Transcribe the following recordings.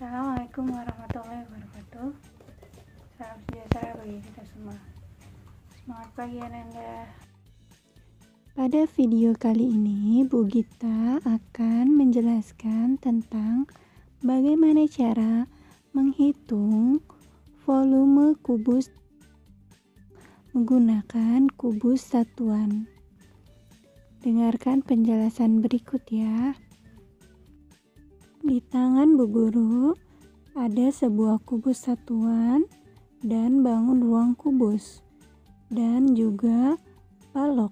Assalamualaikum warahmatullahi wabarakatuh. Salam sejahtera bagi kita semua. Semangat pagi Ananda. Pada video kali ini, Bu Gita akan menjelaskan tentang bagaimana cara menghitung volume kubus menggunakan kubus satuan. Dengarkan penjelasan berikut ya. Di tangan Bu Guru ada sebuah kubus satuan dan bangun ruang kubus dan juga balok.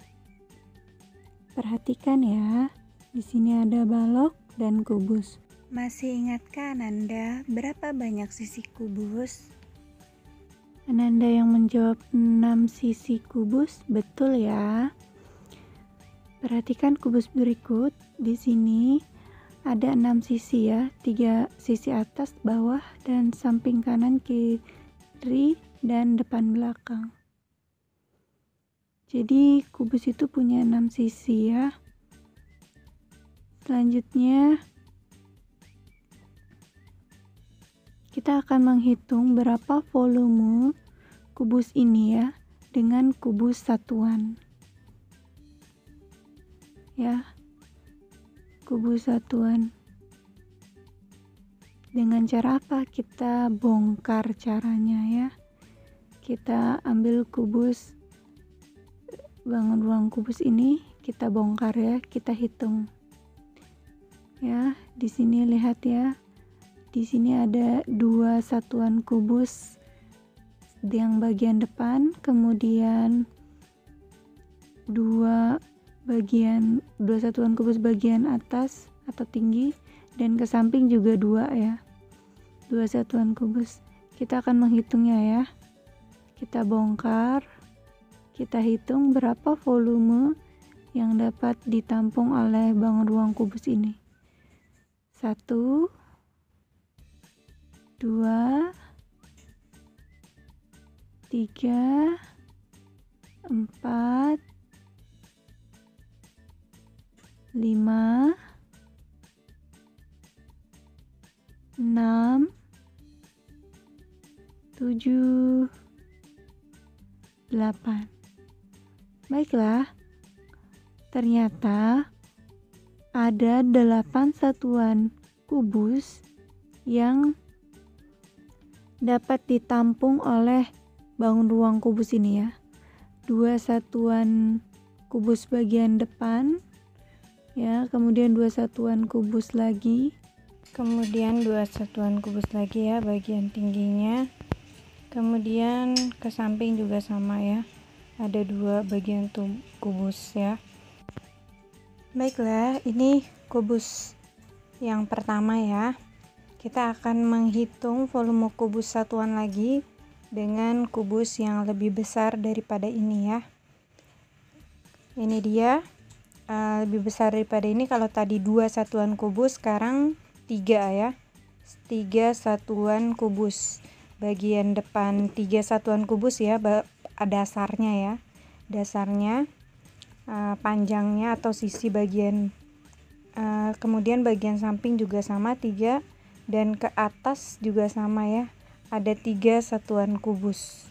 Perhatikan ya, di sini ada balok dan kubus. Masih ingatkah Ananda berapa banyak sisi kubus? Ananda yang menjawab 6 sisi kubus, betul ya. Perhatikan kubus berikut, di sini ada 6 sisi ya, 3 sisi atas, bawah, dan samping kanan, kiri, dan depan belakang. Jadi kubus itu punya 6 sisi ya. Selanjutnya kita akan menghitung berapa volume kubus ini ya dengan kubus satuan. Ya. Kubus satuan. Dengan cara apa? Kita bongkar caranya ya. Kita ambil kubus, bangun ruang kubus ini, kita bongkar ya, kita hitung. Ya, di sini lihat ya. Di sini ada 2 satuan kubus yang bagian depan, kemudian 2 satuan kubus bagian atas atau tinggi, dan ke samping juga 2 ya, 2 satuan kubus. Kita akan menghitungnya ya. Kita bongkar, kita hitung berapa volume yang dapat ditampung oleh bangun ruang kubus ini. 1, 2, 3, 4, 5, 6, 7, 8. Baiklah, ternyata ada 8 satuan kubus yang dapat ditampung oleh bangun ruang kubus ini ya. 2 satuan kubus bagian depan ya, kemudian 2 satuan kubus lagi, kemudian 2 satuan kubus lagi ya bagian tingginya, kemudian ke samping juga sama ya, ada 2 bagian kubus ya. Baiklah, ini kubus yang pertama ya. Kita akan menghitung volume kubus satuan lagi dengan kubus yang lebih besar daripada ini ya. Ini dia. Lebih besar daripada ini. Kalau tadi 2 satuan kubus, sekarang 3 ya, 3 satuan kubus bagian depan, 3 satuan kubus ya, dasarnya ya, dasarnya, panjangnya atau sisi bagian, kemudian bagian samping juga sama 3, dan ke atas juga sama ya, ada 3 satuan kubus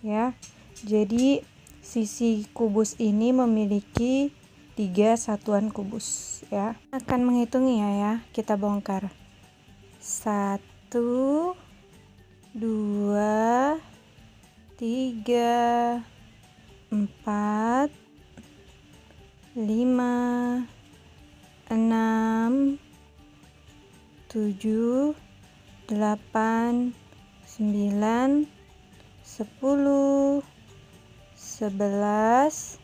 ya. Jadi sisi kubus ini memiliki 3 satuan kubus ya. Akan menghitungnya ya, kita bongkar. 1, 2, 3, 4, 5, 6, 7, 8, 9, 10, 11,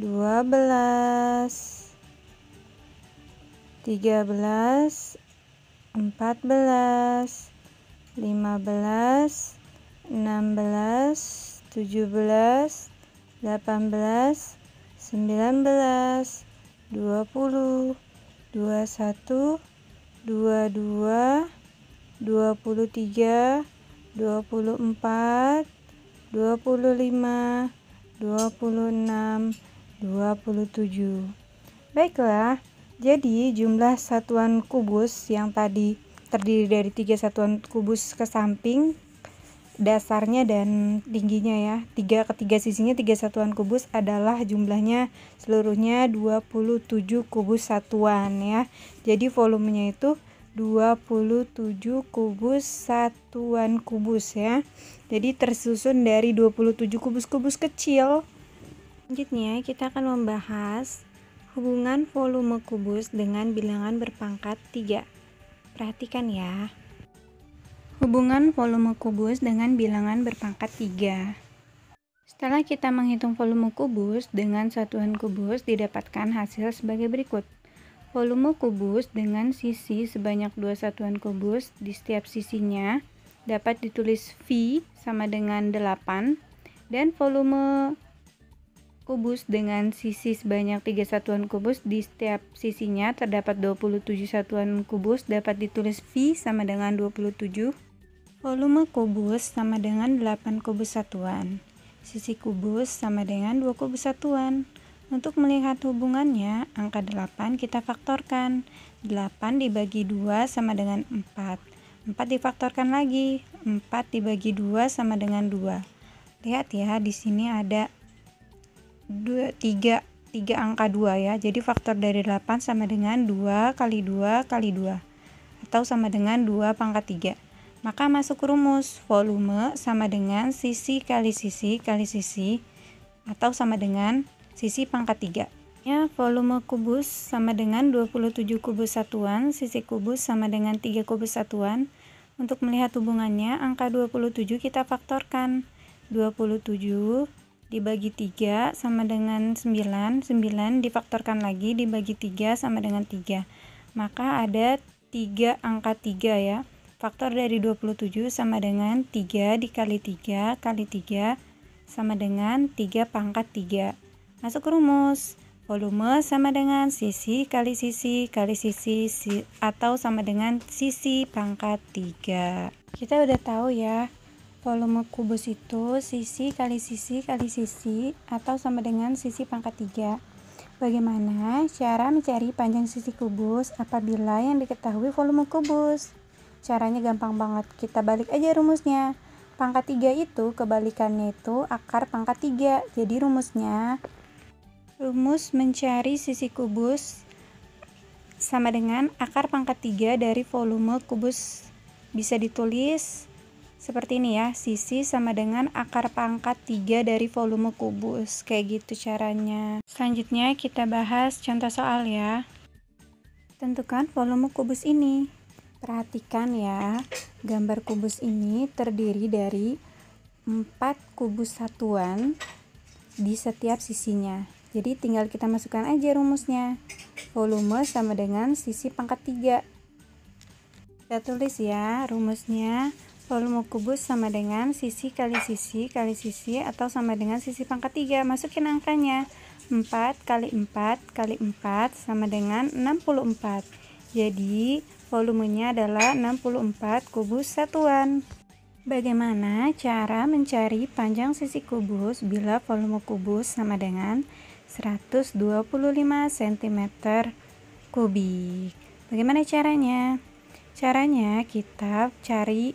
12, 13, 14, 15, 16, 17, 18, 19, 20, 21, 22, 23, 24, 25, 26, 27. Baiklah, jadi jumlah satuan kubus yang tadi terdiri dari 3 satuan kubus ke samping, dasarnya dan tingginya ya. 3 ketiga sisinya 3 satuan kubus adalah jumlahnya seluruhnya 27 kubus satuan ya. Jadi volumenya itu 27 kubus satuan kubus ya. Jadi tersusun dari 27 kubus-kubus kecil. Selanjutnya kita akan membahas hubungan volume kubus dengan bilangan berpangkat 3. Perhatikan ya. Hubungan volume kubus dengan bilangan berpangkat 3. Setelah kita menghitung volume kubus dengan satuan kubus, didapatkan hasil sebagai berikut. Volume kubus dengan sisi sebanyak 2 satuan kubus di setiap sisinya dapat ditulis V sama dengan 8, dan volume kubus dengan sisi sebanyak 3 satuan kubus di setiap sisinya terdapat 27 satuan kubus dapat ditulis V sama dengan 27. Volume kubus sama dengan 8 kubus satuan. Sisi kubus sama dengan 2 kubus satuan. Untuk melihat hubungannya, angka 8 kita faktorkan. 8 dibagi 2 sama dengan 4. 4 difaktorkan lagi. 4 dibagi 2 sama dengan 2. Lihat ya, di sini ada 3 angka 2 ya. Jadi faktor dari 8 sama dengan 2 kali 2 kali 2. Atau sama dengan 2 pangkat 3. Maka masuk rumus volume sama dengan sisi kali sisi kali sisi atau sama dengan sisi pangkat 3. Ya, volume kubus sama dengan 27 kubus satuan, sisi kubus sama dengan 3 kubus satuan. Untuk melihat hubungannya, angka 27 kita faktorkan. 27 dibagi 3 sama dengan 9, 9 difaktorkan lagi dibagi 3 sama dengan 3. Maka ada 3 angka 3 ya. Faktor dari 27 sama dengan 3 dikali 3 kali 3 sama dengan 3 pangkat 3. Masuk rumus. Volume sama dengan sisi kali sisi kali sisi atau sama dengan sisi pangkat 3. Kita udah tahu ya, volume kubus itu sisi kali sisi kali sisi atau sama dengan sisi pangkat 3. Bagaimana cara mencari panjang sisi kubus apabila yang diketahui volume kubus? Caranya gampang banget, kita balik aja rumusnya. Pangkat 3 itu kebalikannya itu akar pangkat 3. Jadi rumus mencari sisi kubus sama dengan akar pangkat 3 dari volume kubus. Bisa ditulis seperti ini ya, sisi sama dengan akar pangkat 3 dari volume kubus. Kayak gitu caranya. Selanjutnya kita bahas contoh soal ya. Tentukan volume kubus ini. Perhatikan ya, gambar kubus ini terdiri dari 4 kubus satuan di setiap sisinya. Jadi tinggal kita masukkan aja rumusnya. Volume sama dengan sisi pangkat 3. Kita tulis ya rumusnya. Volume kubus sama dengan sisi kali sisi kali sisi atau sama dengan sisi pangkat 3. Masukin angkanya. 4 kali 4 kali 4 sama dengan 64. Jadi volumenya adalah 64 kubus satuan. Bagaimana cara mencari panjang sisi kubus bila volume kubus sama dengan 125 cm kubik? Bagaimana caranya? Caranya kita cari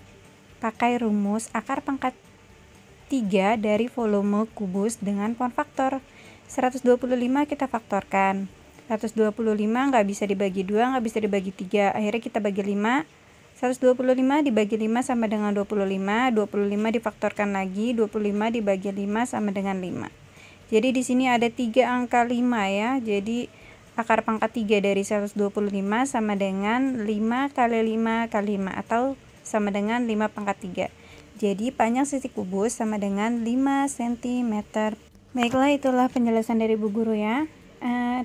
pakai rumus akar pangkat 3 dari volume kubus dengan poin faktor. 125 kita faktorkan. 125 nggak bisa dibagi 2, nggak bisa dibagi 3. Akhirnya kita bagi 5. 125 dibagi 5 sama dengan 25. 25 difaktorkan lagi. 25 dibagi 5 sama dengan 5. Jadi di sini ada 3 angka 5 ya. Jadi akar pangkat 3 dari 125 sama dengan 5 kali 5 kali 5 atau sama dengan 5 pangkat 3. Jadi panjang sisi kubus sama dengan 5 cm. Baiklah, itulah penjelasan dari Bu Guru ya.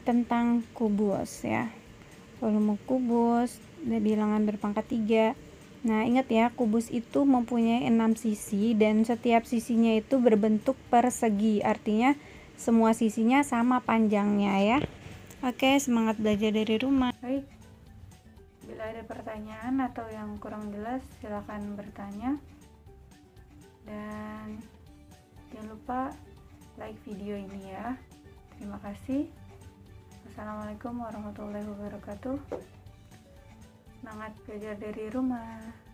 Tentang kubus ya, volume kubus, bilangan berpangkat 3. Nah ingat ya, kubus itu mempunyai 6 sisi dan setiap sisinya itu berbentuk persegi, artinya semua sisinya sama panjangnya ya. Oke, semangat belajar dari rumah. Baik, bila ada pertanyaan atau yang kurang jelas silakan bertanya, dan jangan lupa like video ini ya. Terima kasih. Assalamualaikum warahmatullahi wabarakatuh. Semangat belajar dari rumah.